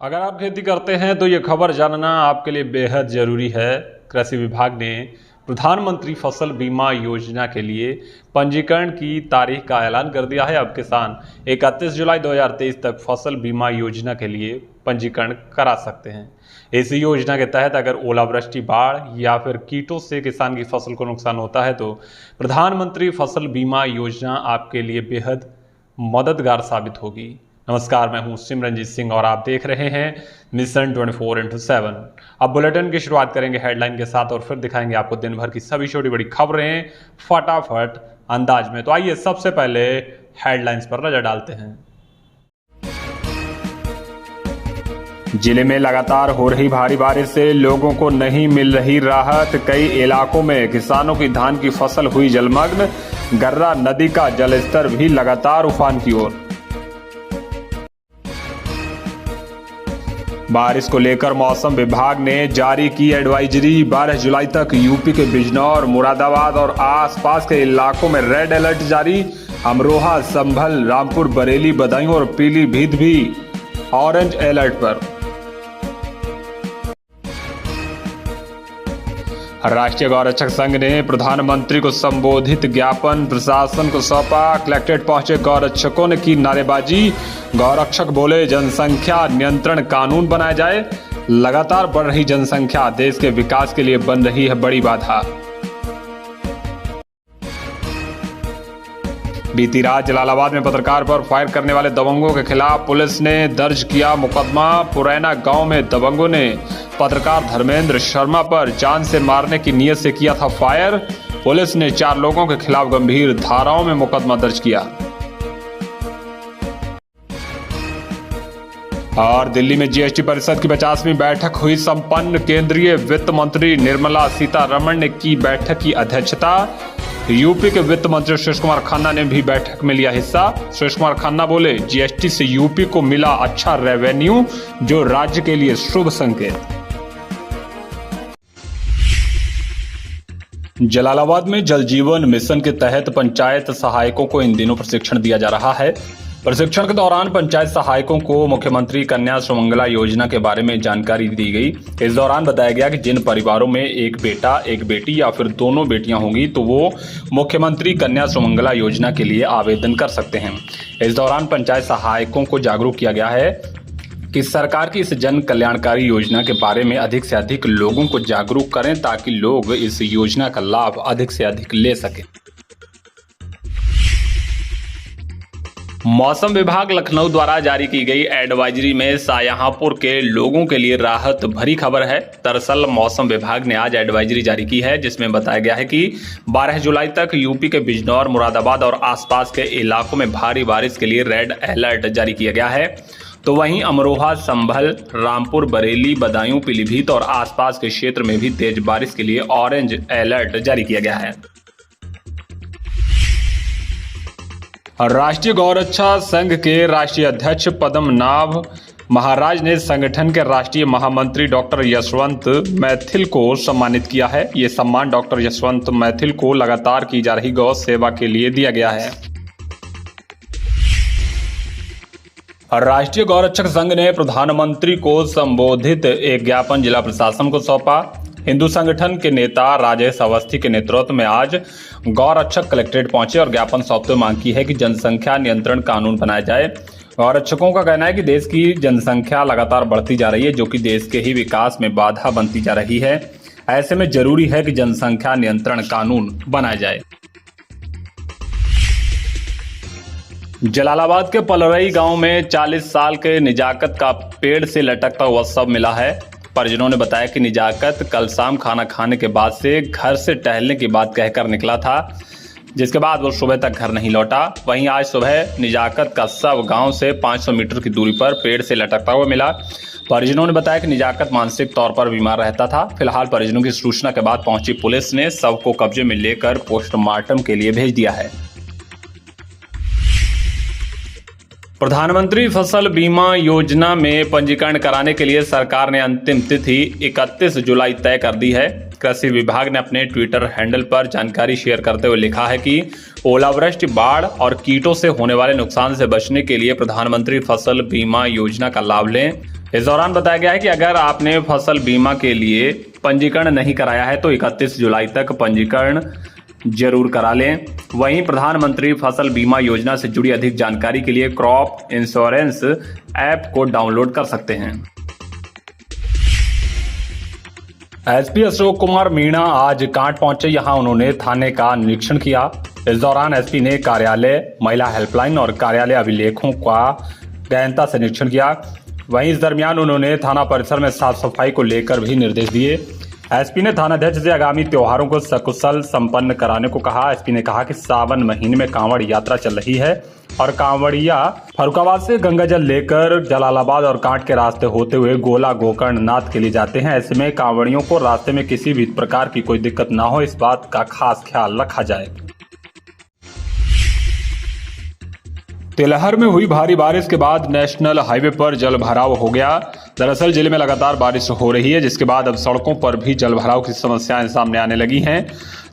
अगर आप खेती करते हैं तो ये खबर जानना आपके लिए बेहद ज़रूरी है। कृषि विभाग ने प्रधानमंत्री फसल बीमा योजना के लिए पंजीकरण की तारीख का ऐलान कर दिया है। अब किसान 31 जुलाई 2023 तक फसल बीमा योजना के लिए पंजीकरण करा सकते हैं। इस योजना के तहत अगर ओलावृष्टि, बाढ़ या फिर कीटों से किसान की फसल को नुकसान होता है तो प्रधानमंत्री फसल बीमा योजना आपके लिए बेहद मददगार साबित होगी। नमस्कार, मैं हूं सिमरनजीत सिंह और आप देख रहे हैं मिशन 24x7। अब बुलेटिन की शुरुआत करेंगे हेडलाइन के साथ और फिर दिखाएंगे आपको दिन भर की सभी छोटी बड़ी खबरें फटाफट अंदाज में। तो आइए सबसे पहले हेडलाइंस पर नजर डालते हैं। जिले में लगातार हो रही भारी बारिश से लोगों को नहीं मिल रही राहत। कई इलाकों में किसानों की धान की फसल हुई जलमग्न। गर्रा नदी का जलस्तर भी लगातार उफान की ओर। बारिश को लेकर मौसम विभाग ने जारी की एडवाइजरी। 12 जुलाई तक यूपी के बिजनौर, मुरादाबाद और आसपास के इलाकों में रेड अलर्ट जारी। अमरोहा, संभल, रामपुर, बरेली, बदायूं और पीलीभीत भी ऑरेंज अलर्ट पर। राष्ट्रीय गौरक्षक संघ ने प्रधानमंत्री को संबोधित ज्ञापन प्रशासन को सौंपा। कलेक्ट्रेट पहुंचे गौरक्षकों ने की नारेबाजी। गौरक्षक बोले, जनसंख्या नियंत्रण कानून बनाया जाए। लगातार बढ़ रही जनसंख्या देश के विकास के लिए बन रही है बड़ी बाधा। बीती रात जलालाबाद में पत्रकार पर फायर करने वाले दबंगों के खिलाफ पुलिस ने दर्ज किया मुकदमा। पुरैना गांव में दबंगों ने पत्रकार धर्मेंद्र शर्मा पर जान से मारने की नीयत से किया था फायर। पुलिस ने 4 लोगों के खिलाफ गंभीर धाराओं में मुकदमा दर्ज किया। और दिल्ली में जीएसटी परिषद की 50वीं बैठक हुई संपन्न। केंद्रीय वित्त मंत्री निर्मला सीतारमण ने की बैठक की अध्यक्षता। यूपी के वित्त मंत्री सुरेश कुमार खन्ना ने भी बैठक में लिया हिस्सा। सुरेश कुमार खन्ना बोले, जीएसटी से यूपी को मिला अच्छा रेवेन्यू, जो राज्य के लिए शुभ संकेत। जलालाबाद में जल जीवन मिशन के तहत पंचायत सहायकों को इन दिनों प्रशिक्षण दिया जा रहा है। प्रशिक्षण के दौरान पंचायत सहायकों को मुख्यमंत्री कन्या सुमंगला योजना के बारे में जानकारी दी गई। इस दौरान बताया गया कि जिन परिवारों में एक बेटा, एक बेटी या फिर दोनों बेटियां होंगी तो वो मुख्यमंत्री कन्या सुमंगला योजना के लिए आवेदन कर सकते हैं। इस दौरान पंचायत सहायकों को जागरूक किया गया है कि सरकार की इस जन कल्याणकारी योजना के बारे में अधिक से अधिक लोगों को जागरूक करें ताकि लोग इस योजना का लाभ अधिक से अधिक ले सकें। मौसम विभाग लखनऊ द्वारा जारी की गई एडवाइजरी में शाहजहांपुर के लोगों के लिए राहत भरी खबर है। दरअसल मौसम विभाग ने आज एडवाइजरी जारी की है जिसमें बताया गया है कि 12 जुलाई तक यूपी के बिजनौर, मुरादाबाद और आसपास के इलाकों में भारी बारिश के लिए रेड अलर्ट जारी किया गया है। तो वहीं अमरोहा, संभल, रामपुर, बरेली, बदायूं, पीलीभीत और आसपास के क्षेत्र में भी तेज बारिश के लिए ऑरेंज अलर्ट जारी किया गया है। राष्ट्रीय गौरक्षा संघ के राष्ट्रीय अध्यक्ष पद्मनाभ महाराज ने संगठन के राष्ट्रीय महामंत्री डॉक्टर यशवंत मैथिल को सम्मानित किया है। ये सम्मान डॉक्टर यशवंत मैथिल को लगातार की जा रही गौ सेवा के लिए दिया गया है। राष्ट्रीय गौरक्षक संघ ने प्रधानमंत्री को संबोधित एक ज्ञापन जिला प्रशासन को सौंपा। हिंदू संगठन के नेता राजेश अवस्थी के नेतृत्व में आज गौरक्षक कलेक्ट्रेट पहुंचे और ज्ञापन सौंपते मांग की है कि जनसंख्या नियंत्रण कानून बनाया जाए। गौरक्षकों का कहना है कि देश की जनसंख्या लगातार बढ़ती जा रही है, जो कि देश के ही विकास में बाधा बनती जा रही है। ऐसे में जरूरी है कि जनसंख्या नियंत्रण कानून बनाया जाए। जलालाबाद के पलरई गांव में 40 साल के निजाकत का पेड़ से लटकता हुआ शव मिला है। परिजनों ने बताया कि निजाकत कल शाम खाना खाने के बाद से घर से टहलने की बात कहकर निकला था, जिसके बाद वो सुबह तक घर नहीं लौटा। वहीं आज सुबह निजाकत का शव गांव से 500 मीटर की दूरी पर पेड़ से लटकता हुआ मिला। परिजनों ने बताया कि निजाकत मानसिक तौर पर बीमार रहता था। फिलहाल परिजनों की सूचना के बाद पहुंची पुलिस ने शव को कब्जे में लेकर पोस्टमार्टम के लिए भेज दिया है। प्रधानमंत्री फसल बीमा योजना में पंजीकरण कराने के लिए सरकार ने अंतिम तिथि 31 जुलाई तय कर दी है। कृषि विभाग ने अपने ट्विटर हैंडल पर जानकारी शेयर करते हुए लिखा है कि ओलावृष्टि, बाढ़ और कीटों से होने वाले नुकसान से बचने के लिए प्रधानमंत्री फसल बीमा योजना का लाभ लें। इस दौरान बताया गया है कि अगर आपने फसल बीमा के लिए पंजीकरण नहीं कराया है तो 31 जुलाई तक पंजीकरण जरूर करा लें। वहीं प्रधानमंत्री फसल बीमा योजना से जुड़ी अधिक जानकारी के लिए क्रॉप इंश्योरेंस ऐप को डाउनलोड कर सकते हैं। एसपी अशोक कुमार मीणा आज कांट पहुंचे। यहां उन्होंने थाने का निरीक्षण किया। इस दौरान एसपी ने कार्यालय, महिला हेल्पलाइन और कार्यालय अभिलेखों का गहनता से निरीक्षण किया। वहीं इस दरमियान उन्होंने थाना परिसर में साफ सफाई को लेकर भी निर्देश दिए। एसपी ने थानाध्यक्ष से आगामी त्योहारों को सकुशल संपन्न कराने को कहा। एसपी ने कहा कि सावन महीने में कांवड़ यात्रा चल रही है और कांवड़िया फर्रुखाबाद से गंगा जल लेकर जलालाबाद और कांट के रास्ते होते हुए गोला गोकर्ण नाथ के लिए जाते हैं। ऐसे में कांवड़ियों को रास्ते में किसी भी प्रकार की कोई दिक्कत ना हो, इस बात का खास ख्याल रखा जाए। तिलहर में हुई भारी बारिश के बाद नेशनल हाईवे पर जल भराव हो गया। दरअसल जिले में लगातार बारिश हो रही है, जिसके बाद अब सड़कों पर भी जल भराव की समस्याएं सामने आने लगी हैं।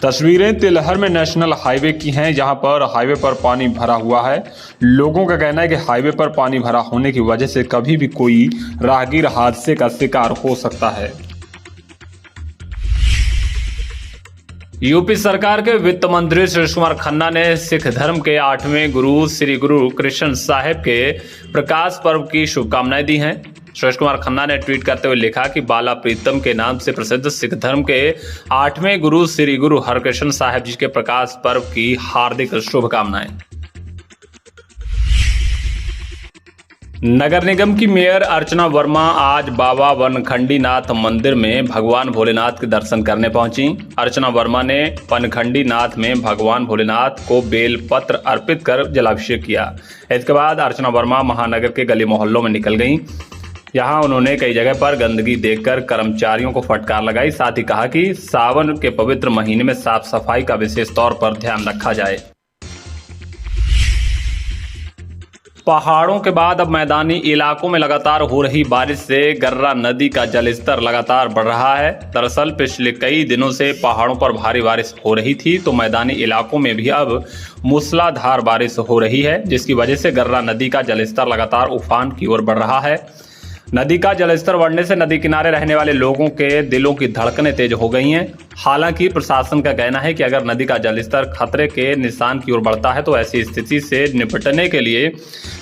तस्वीरें तिलहर में नेशनल हाईवे की हैं, जहां पर हाईवे पर पानी भरा हुआ है। लोगों का कहना है कि हाईवे पर पानी भरा होने की वजह से कभी भी कोई राहगीर हादसे का शिकार हो सकता है। यूपी सरकार के वित्त मंत्री सुरेश कुमार खन्ना ने सिख धर्म के 8वें गुरु श्री गुरु कृष्ण साहिब के प्रकाश पर्व की शुभकामनाएं दी हैं। सुरेश कुमार खन्ना ने ट्वीट करते हुए लिखा कि बाला प्रीतम के नाम से प्रसिद्ध सिख धर्म के 8वें गुरु श्री गुरु हरकृष्ण साहिब जी के प्रकाश पर्व की हार्दिक शुभकामनाएं। नगर निगम की मेयर अर्चना वर्मा आज बाबा वनखंडी नाथ मंदिर में भगवान भोलेनाथ के दर्शन करने पहुंची। अर्चना वर्मा ने वनखंडी नाथ में भगवान भोलेनाथ को बेल पत्र अर्पित कर जलाभिषेक किया। इसके बाद अर्चना वर्मा महानगर के गली मोहल्लों में निकल गईं। यहां उन्होंने कई जगह पर गंदगी देखकर कर्मचारियों को फटकार लगाई। साथ ही कहा कि सावन के पवित्र महीने में साफ सफाई का विशेष तौर पर ध्यान रखा जाए। पहाड़ों के बाद अब मैदानी इलाकों में लगातार हो रही बारिश से गर्रा नदी का जलस्तर लगातार बढ़ रहा है। दरअसल पिछले कई दिनों से पहाड़ों पर भारी बारिश हो रही थी, तो मैदानी इलाकों में भी अब मूसलाधार बारिश हो रही है, जिसकी वजह से गर्रा नदी का जलस्तर लगातार उफान की ओर बढ़ रहा है। नदी का जलस्तर बढ़ने से नदी किनारे रहने वाले लोगों के दिलों की धड़कनें तेज हो गई हैं। हालांकि प्रशासन का कहना है कि अगर नदी का जलस्तर खतरे के निशान की ओर बढ़ता है तो ऐसी स्थिति से निपटने के लिए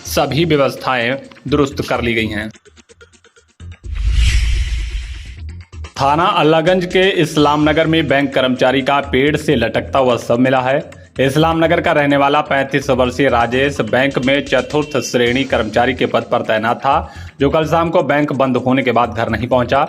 सभी व्यवस्थाएं दुरुस्त कर ली गई हैं। थाना अल्लाहगंज के इस्लाम नगर में बैंक कर्मचारी का पेड़ से लटकता हुआ शव मिला है। इस्लाम नगर का रहने वाला 35 वर्षीय राजेश बैंक में चतुर्थ श्रेणी कर्मचारी के पद पर तैनात था, जो कल शाम को बैंक बंद होने के बाद घर नहीं पहुंचा।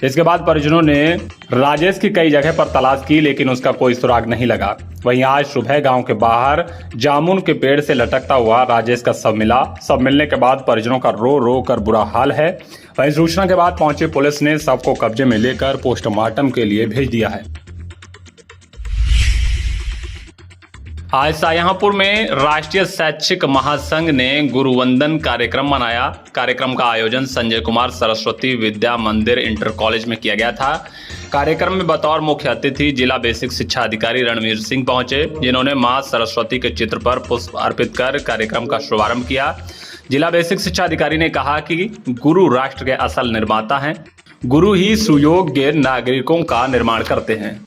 इसके बाद परिजनों ने राजेश की कई जगह पर तलाश की, लेकिन उसका कोई सुराग नहीं लगा। वहीं आज सुबह गांव के बाहर जामुन के पेड़ से लटकता हुआ राजेश का शव मिला। शव मिलने के बाद परिजनों का रो रो कर बुरा हाल है। वहीं सूचना के बाद पहुंची पुलिस ने शव को कब्जे में लेकर पोस्टमार्टम के लिए भेज दिया है। आज शाहजहांपुर में राष्ट्रीय शैक्षिक महासंघ ने गुरुवंदन कार्यक्रम मनाया। कार्यक्रम का आयोजन संजय कुमार सरस्वती विद्या मंदिर इंटर कॉलेज में किया गया था। कार्यक्रम में बतौर मुख्य अतिथि जिला बेसिक शिक्षा अधिकारी रणवीर सिंह पहुंचे, जिन्होंने मां सरस्वती के चित्र पर पुष्प अर्पित कर कार्यक्रम का शुभारंभ किया। जिला बेसिक शिक्षा अधिकारी ने कहा कि गुरु राष्ट्र के असल निर्माता हैं। गुरु ही सुयोग्य नागरिकों का निर्माण करते हैं।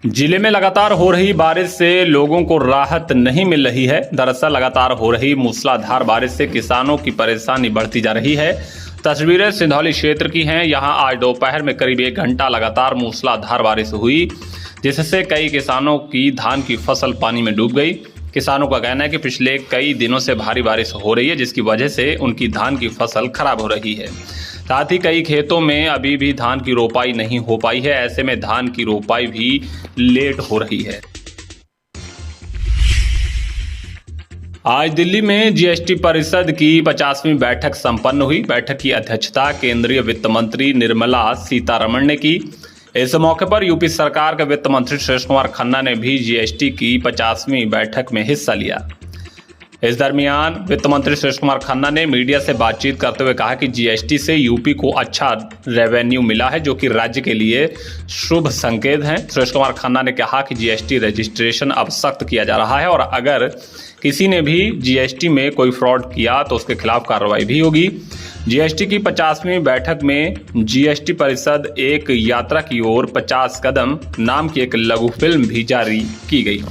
जिले में लगातार हो रही बारिश से लोगों को राहत नहीं मिल रही है। दरअसल लगातार हो रही मूसलाधार बारिश से किसानों की परेशानी बढ़ती जा रही है। तस्वीरें सिंधौली क्षेत्र की हैं। यहां आज दोपहर में करीब 1 घंटा लगातार मूसलाधार बारिश हुई, जिससे कई किसानों की धान की फसल पानी में डूब गई। किसानों का कहना है कि पिछले कई दिनों से भारी बारिश हो रही है, जिसकी वजह से उनकी धान की फसल खराब हो रही है। साथ ही कई खेतों में अभी भी धान की रोपाई नहीं हो पाई है। ऐसे में धान की रोपाई भी लेट हो रही है। आज दिल्ली में जीएसटी परिषद की 50वीं बैठक संपन्न हुई। बैठक की अध्यक्षता केंद्रीय वित्त मंत्री निर्मला सीतारमण ने की। इस मौके पर यूपी सरकार के वित्त मंत्री सुरेश कुमार खन्ना ने भी जीएसटी की 50वीं बैठक में हिस्सा लिया। इस दरमियान वित्त मंत्री सुरेश कुमार खन्ना ने मीडिया से बातचीत करते हुए कहा कि जीएसटी से यूपी को अच्छा रेवेन्यू मिला है, जो कि राज्य के लिए शुभ संकेत है। सुरेश कुमार खन्ना ने कहा कि जीएसटी रजिस्ट्रेशन अब सख्त किया जा रहा है और अगर किसी ने भी जीएसटी में कोई फ्रॉड किया तो उसके खिलाफ कार्रवाई भी होगी। जीएसटी की 50वीं बैठक में जीएसटी परिषद एक यात्रा की ओर 50 कदम नाम की एक लघु फिल्म भी जारी की गई।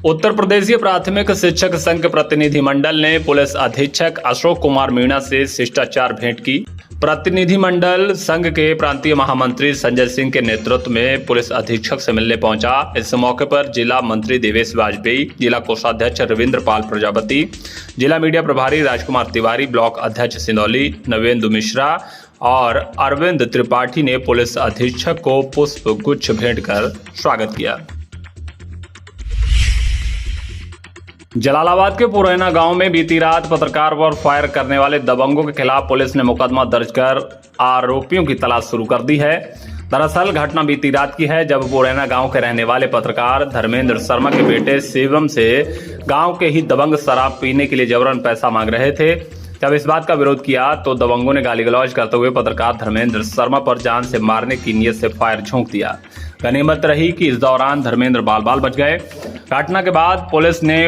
उत्तर प्रदेशीय प्राथमिक शिक्षक संघ के प्रतिनिधिमंडल ने पुलिस अधीक्षक अशोक कुमार मीणा से शिष्टाचार भेंट की। प्रतिनिधिमंडल संघ के प्रांतीय महामंत्री संजय सिंह के नेतृत्व में पुलिस अधीक्षक से मिलने पहुंचा। इस मौके पर जिला मंत्री देवेश वाजपेयी, जिला कोषाध्यक्ष रविंद्र पाल प्रजापति, जिला मीडिया प्रभारी राजकुमार तिवारी, ब्लॉक अध्यक्ष सिंदौली नवेंदु मिश्रा और अरविंद त्रिपाठी ने पुलिस अधीक्षक को पुष्प गुच्छ भेंट कर स्वागत किया। जलालाबाद के पुरैना गांव में बीती रात पत्रकार पर फायर करने वाले दबंगों के खिलाफ पुलिस ने मुकदमा दर्ज कर आरोपियों की तलाश शुरू कर दी है। दरअसल घटना बीती रात की है, जब पुरैना गांव के रहने वाले पत्रकार धर्मेंद्र शर्मा के बेटे शिवम से गांव के ही दबंग शराब पीने के लिए जबरन पैसा मांग रहे थे। जब इस बात का विरोध किया तो दबंगों ने गाली गलौज करते हुए पत्रकार धर्मेंद्र शर्मा पर जान से मारने की नीयत से फायर झोंक दिया। गनीमत रही कि इस दौरान धर्मेंद्र बाल बाल बच गए। घटना के बाद पुलिस ने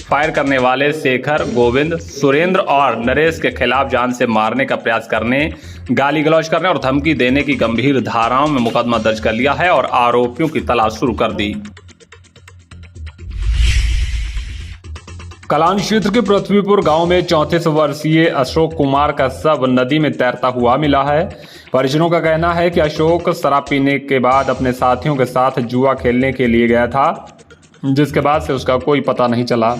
फायर करने वाले शेखर, गोविंद, सुरेंद्र और नरेश के खिलाफ जान से मारने का प्रयास करने, गाली गलौज करने और धमकी देने की गंभीर धाराओं में मुकदमा दर्ज कर लिया है और आरोपियों की तलाश शुरू कर दी। कलान क्षेत्र के पृथ्वीपुर गांव में 34 वर्षीय अशोक कुमार का शव नदी में तैरता हुआ मिला है। परिजनों का कहना है कि अशोक शराब पीने के बाद अपने साथियों के साथ जुआ खेलने के लिए गया था, जिसके बाद से उसका कोई पता नहीं चला।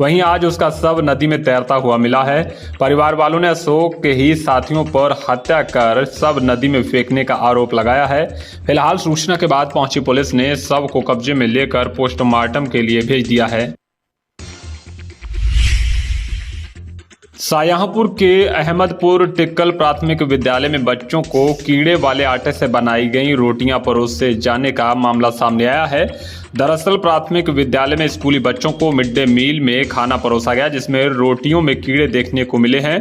वहीं आज उसका शव नदी में तैरता हुआ मिला है। परिवार वालों ने अशोक के ही साथियों पर हत्या कर शव नदी में फेंकने का आरोप लगाया है। फिलहाल सूचना के बाद पहुंची पुलिस ने शव को कब्जे में लेकर पोस्टमार्टम के लिए भेज दिया है। शाहजहांपुर के अहमदपुर टिक्कल प्राथमिक विद्यालय में बच्चों को कीड़े वाले आटे से बनाई गई रोटियां परोसे जाने का मामला सामने आया है। दरअसल प्राथमिक विद्यालय में स्कूली बच्चों को मिड डे मील में खाना परोसा गया, जिसमें रोटियों में कीड़े देखने को मिले हैं।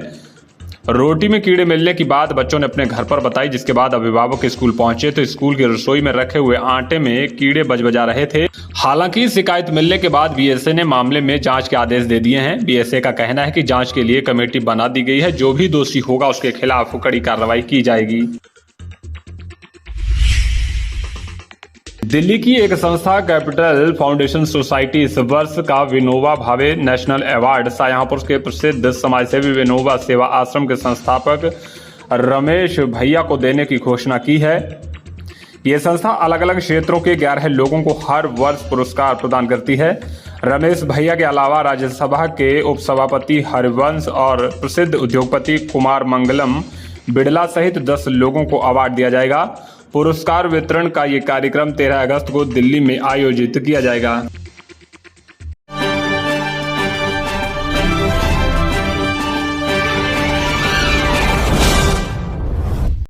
रोटी में कीड़े मिलने की बात बच्चों ने अपने घर पर बताई, जिसके बाद अभिभावक स्कूल पहुंचे तो स्कूल की रसोई में रखे हुए आटे में कीड़े बजबजा रहे थे। हालांकि शिकायत मिलने के बाद बीएसए ने मामले में जांच के आदेश दे दिए हैं। बीएसए का कहना है कि जांच के लिए कमेटी बना दी गई है, जो भी दोषी होगा उसके खिलाफ कड़ी कार्रवाई की जाएगी। दिल्ली की एक संस्था कैपिटल फाउंडेशन सोसाइटी इस वर्ष का विनोबा भावे नेशनल अवार्ड शाहजहांपुर के प्रसिद्ध समाजसेवी विनोबा सेवा आश्रम के संस्थापक रमेश भैया को देने की घोषणा की है। ये संस्था अलग अलग क्षेत्रों के 11 लोगों को हर वर्ष पुरस्कार प्रदान करती है। रमेश भैया के अलावा राज्यसभा के उपसभापति हरिवंश और प्रसिद्ध उद्योगपति कुमार मंगलम बिड़ला सहित 10 लोगों को अवार्ड दिया जाएगा। पुरस्कार वितरण का ये कार्यक्रम 13 अगस्त को दिल्ली में आयोजित किया जाएगा।